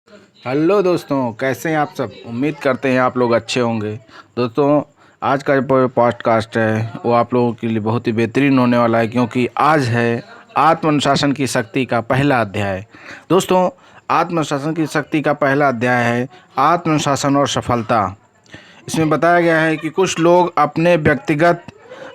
Hello दोस्तों, कैसे हैं आप सब। उम्मीद करते हैं आप लोग अच्छे होंगे। दोस्तों, आज का जो पॉडकास्ट है वो आप लोगों के लिए बहुत ही बेहतरीन होने वाला है, क्योंकि आज है आत्मनुशासन की शक्ति का पहला अध्याय। दोस्तों, आत्मनुशासन की शक्ति का पहला अध्याय है आत्मनुशासन और सफलता। इसमें बताया गया है कि कुछ लोग अपने व्यक्तिगत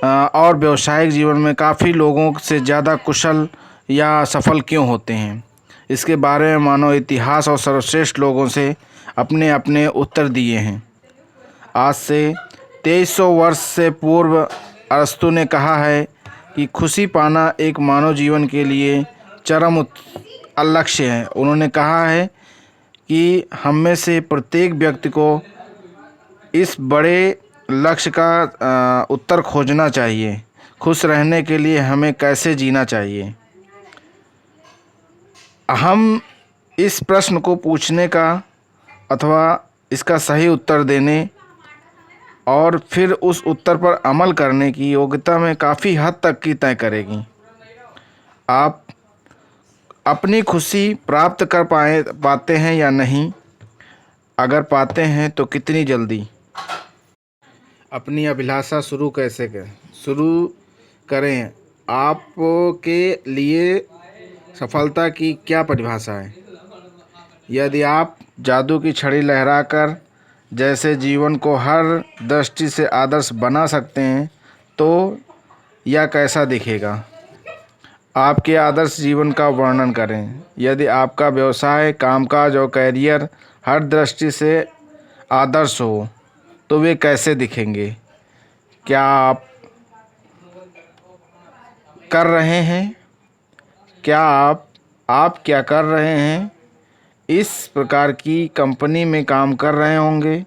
और व्यावसायिक जीवन में काफ़ी लोगों से ज़्यादा कुशल या सफल क्यों होते हैं। इसके बारे में मानव इतिहास और सर्वश्रेष्ठ लोगों से अपने अपने उत्तर दिए हैं। आज से 2300 वर्ष से पूर्व अरस्तु ने कहा है कि खुशी पाना एक मानव जीवन के लिए चरम लक्ष्य है। उन्होंने कहा है कि हम में से प्रत्येक व्यक्ति को इस बड़े लक्ष्य का उत्तर खोजना चाहिए। खुश रहने के लिए हमें कैसे जीना चाहिए। हम इस प्रश्न को पूछने का अथवा इसका सही उत्तर देने और फिर उस उत्तर पर अमल करने की योग्यता में काफ़ी हद तक की तय करेगी। आप अपनी खुशी प्राप्त कर पाते हैं या नहीं। अगर पाते हैं तो कितनी जल्दी। अपनी अभिलाषा शुरू करें। आपके लिए सफलता की क्या परिभाषा है। यदि आप जादू की छड़ी लहराकर जैसे जीवन को हर दृष्टि से आदर्श बना सकते हैं तो यह कैसा दिखेगा। आपके आदर्श जीवन का वर्णन करें। यदि आपका व्यवसाय, कामकाज और कैरियर हर दृष्टि से आदर्श हो तो वे कैसे दिखेंगे। क्या आप कर रहे हैं। आप क्या कर रहे हैं। इस प्रकार की कंपनी में काम कर रहे होंगे।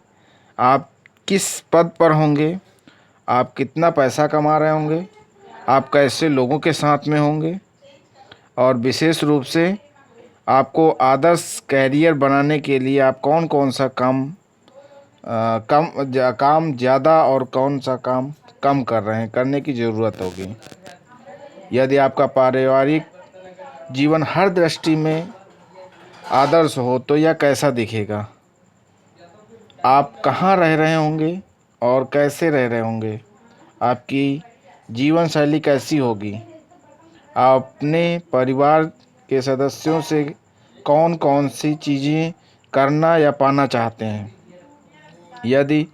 आप किस पद पर होंगे। आप कितना पैसा कमा रहे होंगे। आप कैसे लोगों के साथ में होंगे। और विशेष रूप से आपको आदर्श कैरियर बनाने के लिए आप कौन कौन सा काम ज़्यादा और कौन सा काम कम करने की ज़रूरत होगी। यदि आपका पारिवारिक जीवन हर दृष्टि में आदर्श हो तो यह कैसा दिखेगा। आप कहाँ रह रहे होंगे और कैसे रह रहे होंगे। आपकी जीवन शैली कैसी होगी। आप अपने परिवार के सदस्यों से कौन कौन सी चीज़ें करना या पाना चाहते हैं। यदि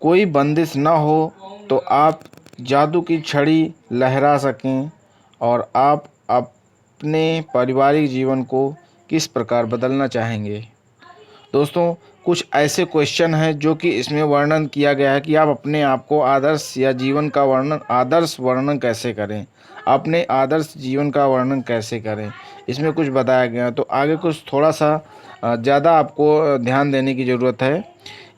कोई बंदिश न हो तो आप जादू की छड़ी लहरा सकें और आप अपने पारिवारिक जीवन को किस प्रकार बदलना चाहेंगे। दोस्तों, कुछ ऐसे क्वेश्चन हैं जो कि इसमें वर्णन किया गया है कि आप अपने आप को आदर्श या जीवन का आदर्श वर्णन कैसे करें। अपने आदर्श जीवन का वर्णन कैसे करें, इसमें कुछ बताया गया है। तो आगे कुछ थोड़ा सा ज़्यादा आपको ध्यान देने की ज़रूरत है।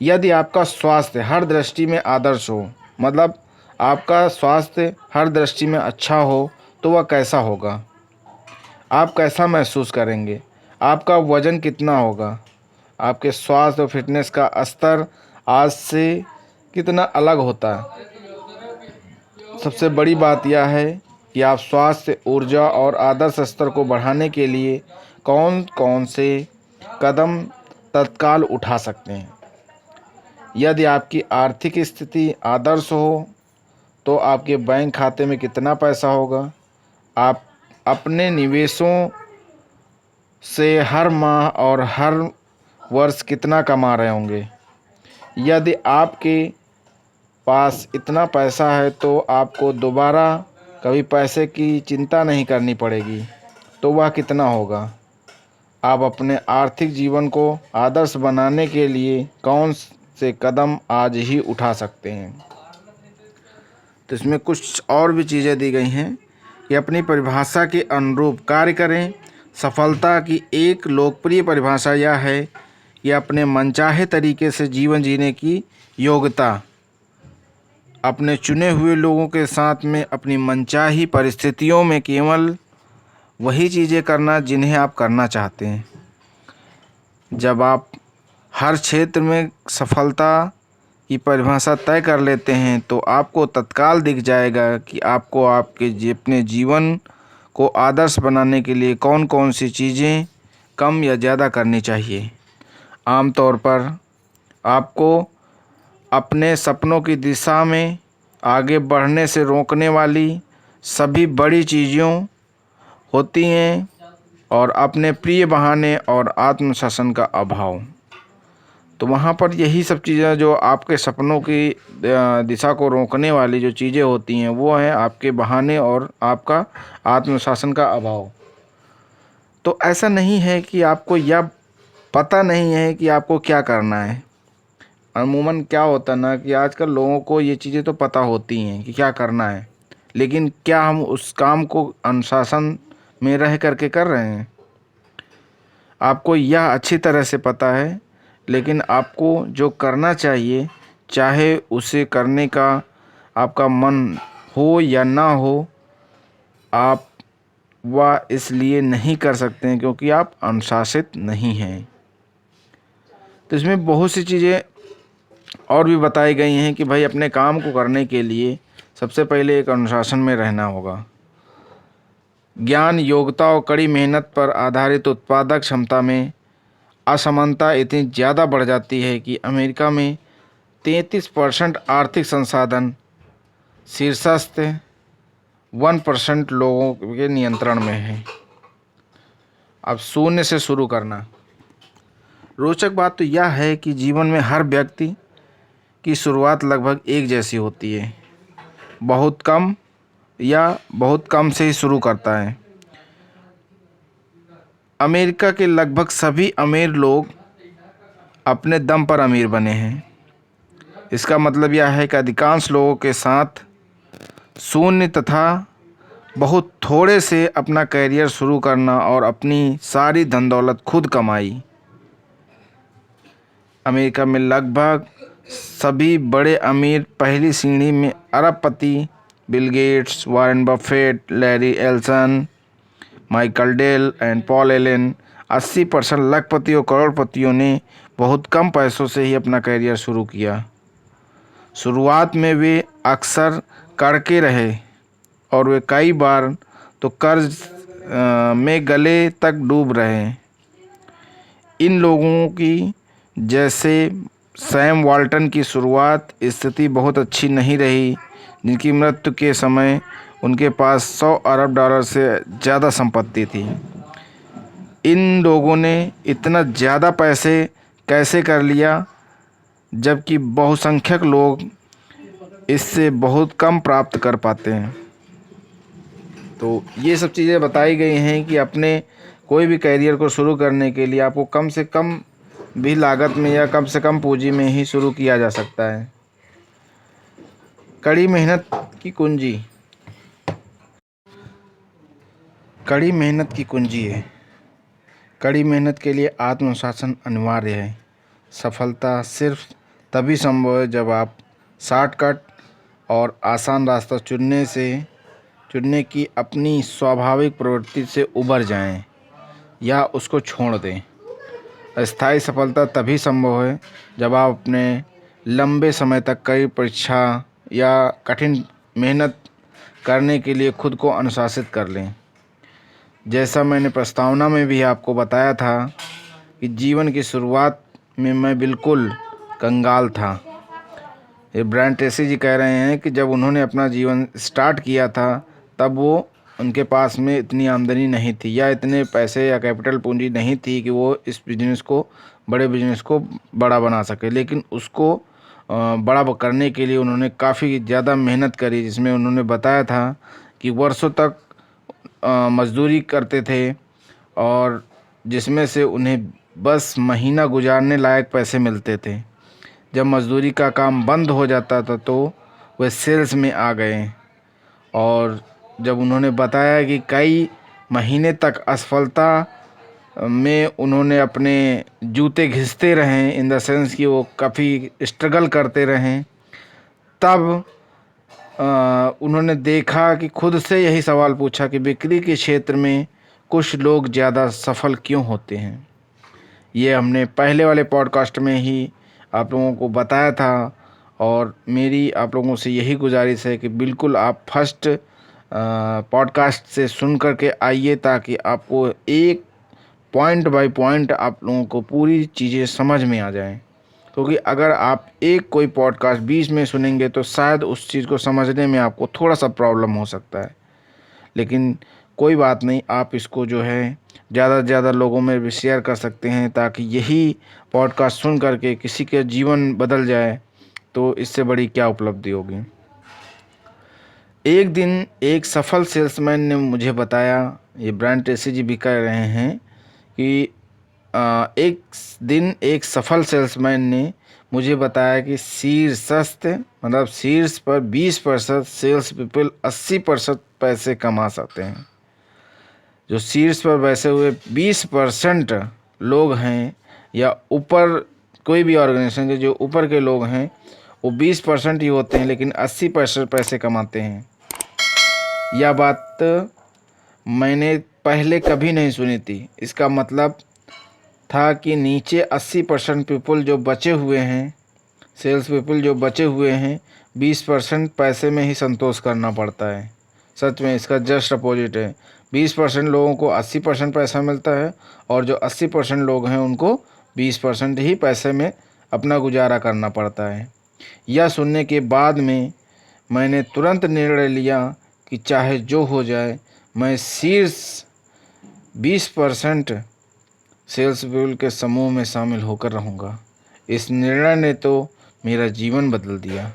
यदि आपका स्वास्थ्य हर दृष्टि में आदर्श हो, मतलब आपका स्वास्थ्य हर दृष्टि में अच्छा हो तो वह कैसा होगा। आप कैसा महसूस करेंगे। आपका वज़न कितना होगा। आपके स्वास्थ्य और फिटनेस का स्तर आज से कितना अलग होता है। सबसे बड़ी बात यह है कि आप स्वास्थ्य, ऊर्जा और आदर्श स्तर को बढ़ाने के लिए कौन कौन से कदम तत्काल उठा सकते हैं। यदि आपकी आर्थिक स्थिति आदर्श हो तो आपके बैंक खाते में कितना पैसा होगा। आप अपने निवेशों से हर माह और हर वर्ष कितना कमा रहे होंगे। यदि आपके पास इतना पैसा है तो आपको दोबारा कभी पैसे की चिंता नहीं करनी पड़ेगी, तो वह कितना होगा। आप अपने आर्थिक जीवन को आदर्श बनाने के लिए कौन से कदम आज ही उठा सकते हैं। तो इसमें कुछ और भी चीज़ें दी गई हैं कि अपनी परिभाषा के अनुरूप कार्य करें। सफलता की एक लोकप्रिय परिभाषा यह है कि अपने मनचाहे तरीके से जीवन जीने की योग्यता। अपने चुने हुए लोगों के साथ में अपनी मनचाही परिस्थितियों में केवल वही चीज़ें करना जिन्हें आप करना चाहते हैं। जब आप हर क्षेत्र में सफलता की परिभाषा तय कर लेते हैं तो आपको तत्काल दिख जाएगा कि आपको अपने जीवन को आदर्श बनाने के लिए कौन कौन सी चीज़ें कम या ज़्यादा करनी चाहिए। आमतौर पर आपको अपने सपनों की दिशा में आगे बढ़ने से रोकने वाली सभी बड़ी चीज़ों होती हैं और अपने प्रिय बहाने और आत्मशासन का अभाव। तो वहाँ पर यही सब चीज़ें जो आपके सपनों की दिशा को रोकने वाली जो चीज़ें होती हैं वो हैं आपके बहाने और आपका आत्मशासन का अभाव। तो ऐसा नहीं है कि आपको यह पता नहीं है कि आपको क्या करना है। अमूमन क्या होता है ना कि आजकल लोगों को ये चीज़ें तो पता होती हैं कि क्या करना है, लेकिन क्या हम उस काम को अनुशासन में रह करके कर रहे हैं? आपको यह अच्छी तरह से पता है, लेकिन आपको जो करना चाहिए, चाहे उसे करने का आपका मन हो या ना हो, आप वह इसलिए नहीं कर सकते हैं क्योंकि आप अनुशासित नहीं हैं। तो इसमें बहुत सी चीज़ें और भी बताई गई हैं कि भाई अपने काम को करने के लिए सबसे पहले एक अनुशासन में रहना होगा। ज्ञान, योग्यता और कड़ी मेहनत पर आधारित उत्पादक क्षमता में असमानता इतनी ज़्यादा बढ़ जाती है कि अमेरिका में 33% आर्थिक संसाधन शीर्षस्थ 1% लोगों के नियंत्रण में है। अब शून्य से शुरू करना। रोचक बात तो यह है कि जीवन में हर व्यक्ति की शुरुआत लगभग एक जैसी होती है। बहुत कम या बहुत कम से ही शुरू करता है। अमेरिका के लगभग सभी अमीर लोग अपने दम पर अमीर बने हैं। इसका मतलब यह है कि अधिकांश लोगों के साथ शून्य तथा बहुत थोड़े से अपना करियर शुरू करना और अपनी सारी धन दौलत खुद कमाई। अमेरिका में लगभग सभी बड़े अमीर पहली श्रेणी में अरबपति Bill Gates, Warren Buffett, Larry Ellison, Michael Dell and Paul Allen 80% लखपति और करोड़पतियों ने बहुत कम पैसों से ही अपना करियर शुरू किया। शुरुआत में वे अक्सर करके रहे और वे कई बार तो कर्ज में गले तक डूब रहे। इन लोगों की जैसे सैम वाल्टन की शुरुआत स्थिति बहुत अच्छी नहीं रही, जिनकी मृत्यु के समय उनके पास $100 अरब से ज़्यादा संपत्ति थी। इन लोगों ने इतना ज़्यादा पैसे कैसे कर लिया जबकि बहुसंख्यक लोग इससे बहुत कम प्राप्त कर पाते हैं? तो ये सब चीज़ें बताई गई हैं कि अपने कोई भी करियर को शुरू करने के लिए आपको कम से कम भी लागत में या कम से कम पूंजी में ही शुरू किया जा सकता है। कड़ी मेहनत की कुंजी। कड़ी मेहनत की कुंजी है। कड़ी मेहनत के लिए आत्मशासन अनिवार्य है। सफलता सिर्फ तभी संभव है जब आप शॉर्टकट और आसान रास्ता चुनने की अपनी स्वाभाविक प्रवृत्ति से उबर जाएं या उसको छोड़ दें। अस्थायी सफलता तभी संभव है जब आप अपने लंबे समय तक कई परीक्षा या कठिन मेहनत करने के लिए खुद को अनुशासित कर लें। जैसा मैंने प्रस्तावना में भी आपको बताया था कि जीवन की शुरुआत में मैं बिल्कुल कंगाल था। ये ब्रायन ट्रेसी जी कह रहे हैं कि जब उन्होंने अपना जीवन स्टार्ट किया था तब वो उनके पास में इतनी आमदनी नहीं थी या इतने पैसे या कैपिटल पूंजी नहीं थी कि वो इस बिज़नेस को बड़े बिज़नेस को बड़ा बना सके, लेकिन उसको बड़ा करने के लिए उन्होंने काफ़ी ज़्यादा मेहनत करी, जिसमें उन्होंने बताया था कि वर्षों तक मज़दूरी करते थे और जिसमें से उन्हें बस महीना गुजारने लायक पैसे मिलते थे। जब मज़दूरी का काम बंद हो जाता था तो वे सेल्स में आ गए और जब उन्होंने बताया कि कई महीने तक असफलता में उन्होंने अपने जूते घिसते रहें, इन द सेंस कि वो काफ़ी स्ट्रगल करते रहें, तब उन्होंने देखा कि खुद से यही सवाल पूछा कि बिक्री के क्षेत्र में कुछ लोग ज़्यादा सफल क्यों होते हैं। ये हमने पहले वाले पॉडकास्ट में ही आप लोगों को बताया था और मेरी आप लोगों से यही गुजारिश है कि बिल्कुल आप फर्स्ट पॉडकास्ट से सुन कर के आइए ताकि आपको एक पॉइंट बाय पॉइंट आप लोगों को पूरी चीज़ें समझ में आ जाएं। क्योंकि अगर आप एक कोई पॉडकास्ट बीच में सुनेंगे तो शायद उस चीज़ को समझने में आपको थोड़ा सा प्रॉब्लम हो सकता है, लेकिन कोई बात नहीं, आप इसको जो है ज़्यादा से ज़्यादा लोगों में भी शेयर कर सकते हैं, ताकि यही पॉडकास्ट सुन करके किसी के जीवन बदल जाए तो इससे बड़ी क्या उपलब्धि होगी। एक दिन एक सफल सेल्समैन ने मुझे बताया, ये ब्रायन ट्रेसी जी भी कह रहे हैं कि एक दिन एक सफल सेल्समैन ने मुझे बताया कि शीर्षस्थ मतलब शीर्ष पर 20% सेल्स पीपल 80% पैसे कमा सकते हैं। जो शीर्ष पर बैठे हुए 20% लोग हैं, या ऊपर कोई भी ऑर्गेनाइजेशन के जो ऊपर के लोग हैं, वो 20% ही होते हैं, लेकिन 80% पैसे कमाते हैं। यह बात मैंने पहले कभी नहीं सुनी थी। इसका मतलब था कि नीचे 80% पीपल जो बचे हुए हैं, सेल्स पीपल जो बचे हुए हैं, 20% पैसे में ही संतोष करना पड़ता है। सच में इसका जस्ट अपोजिट है। 20% लोगों को 80% पैसा मिलता है, और जो 80% लोग हैं उनको 20% ही पैसे में अपना गुजारा करना पड़ता है। यह सुनने के बाद में मैंने तुरंत निर्णय लिया कि चाहे जो हो जाए, मैं शीर्ष 20% सेल्स पीपल के समूह में शामिल होकर रहूँगा। इस निर्णय ने तो मेरा जीवन बदल दिया।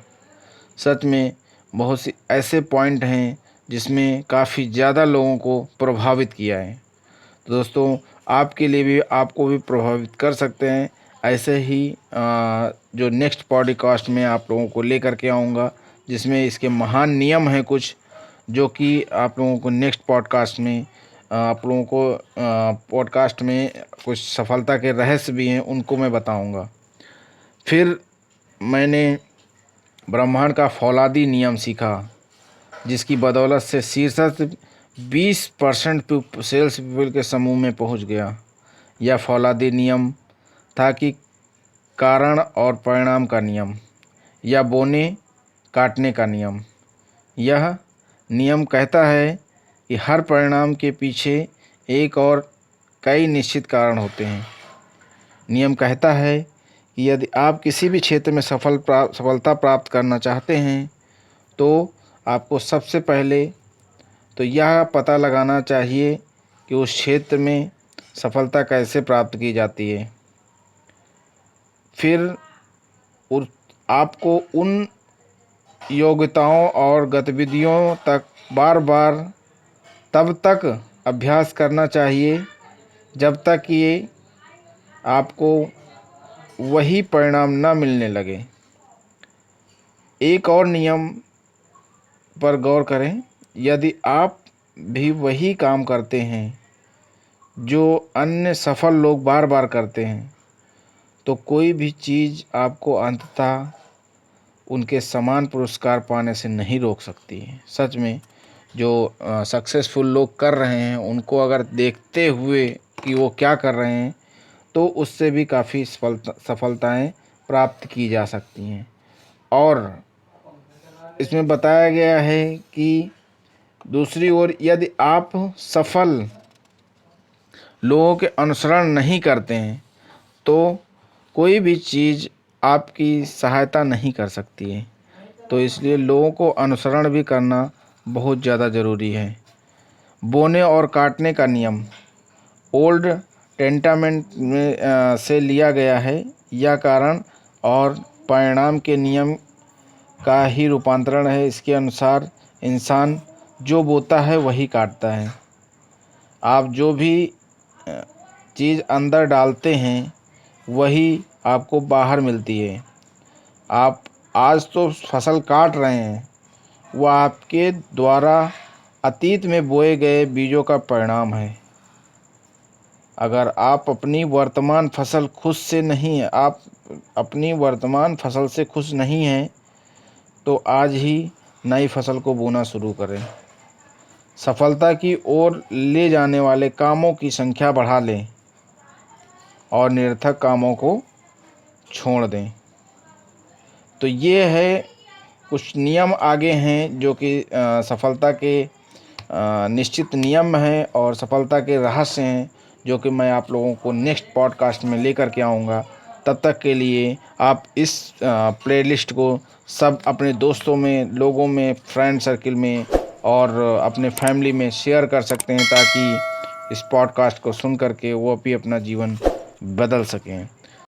सच में बहुत सी ऐसे पॉइंट हैं जिसमें काफ़ी ज़्यादा लोगों को प्रभावित किया है। तो दोस्तों, आपके लिए भी, आपको भी प्रभावित कर सकते हैं। ऐसे ही जो नेक्स्ट पॉडकास्ट में आप लोगों को लेकर के आऊँगा, जिसमें इसके महान नियम हैं कुछ, जो कि आप लोगों को नेक्स्ट पॉडकास्ट में आप लोगों को पॉडकास्ट में कुछ सफलता के रहस्य भी हैं, उनको मैं बताऊंगा। फिर मैंने ब्रह्मांड का फौलादी नियम सीखा, जिसकी बदौलत से शीर्षस्थ 20% सेल्स पीपल के समूह में पहुंच गया। यह फौलादी नियम था कि कारण और परिणाम का नियम, या बोने काटने का नियम। यह नियम कहता है कि हर परिणाम के पीछे एक और कई निश्चित कारण होते हैं। नियम कहता है कि यदि आप किसी भी क्षेत्र में सफलता प्राप्त करना चाहते हैं, तो आपको सबसे पहले तो यह पता लगाना चाहिए कि उस क्षेत्र में सफलता कैसे प्राप्त की जाती है। फिर आपको उन योग्यताओं और गतिविधियों तक बार बार तब तक अभ्यास करना चाहिए जब तक ये आपको वही परिणाम न मिलने लगे। एक और नियम पर गौर करें, यदि आप भी वही काम करते हैं जो अन्य सफल लोग बार बार करते हैं, तो कोई भी चीज़ आपको अंततः उनके समान पुरस्कार पाने से नहीं रोक सकती है। सच में जो सक्सेसफुल लोग कर रहे हैं, उनको अगर देखते हुए कि वो क्या कर रहे हैं, तो उससे भी काफ़ी सफलताएं प्राप्त की जा सकती हैं। और इसमें बताया गया है कि दूसरी ओर यदि आप सफल लोगों के अनुसरण नहीं करते हैं, तो कोई भी चीज़ आपकी सहायता नहीं कर सकती है। तो इसलिए लोगों को अनुसरण भी करना बहुत ज़्यादा ज़रूरी है। बोने और काटने का नियम ओल्ड टेस्टामेंट में से लिया गया है। यह कारण और परिणाम के नियम का ही रूपांतरण है। इसके अनुसार इंसान जो बोता है वही काटता है। आप जो भी चीज़ अंदर डालते हैं वही आपको बाहर मिलती है। आप आज तो फसल काट रहे हैं, वह आपके द्वारा अतीत में बोए गए बीजों का परिणाम है। अगर आप अपनी वर्तमान फसल से खुश नहीं हैं, तो आज ही नई फसल को बोना शुरू करें। सफलता की ओर ले जाने वाले कामों की संख्या बढ़ा लें और निरर्थक कामों को छोड़ दें। तो ये है कुछ नियम आगे हैं जो कि सफलता के निश्चित नियम हैं और सफलता के रहस्य हैं, जो कि मैं आप लोगों को नेक्स्ट पॉडकास्ट में लेकर के आऊँगा। तब तक के लिए आप इस प्लेलिस्ट को सब अपने दोस्तों में, लोगों में, फ्रेंड सर्किल में और अपने फैमिली में शेयर कर सकते हैं, ताकि इस पॉडकास्ट को सुन करके वो भी अपना जीवन बदल सकें।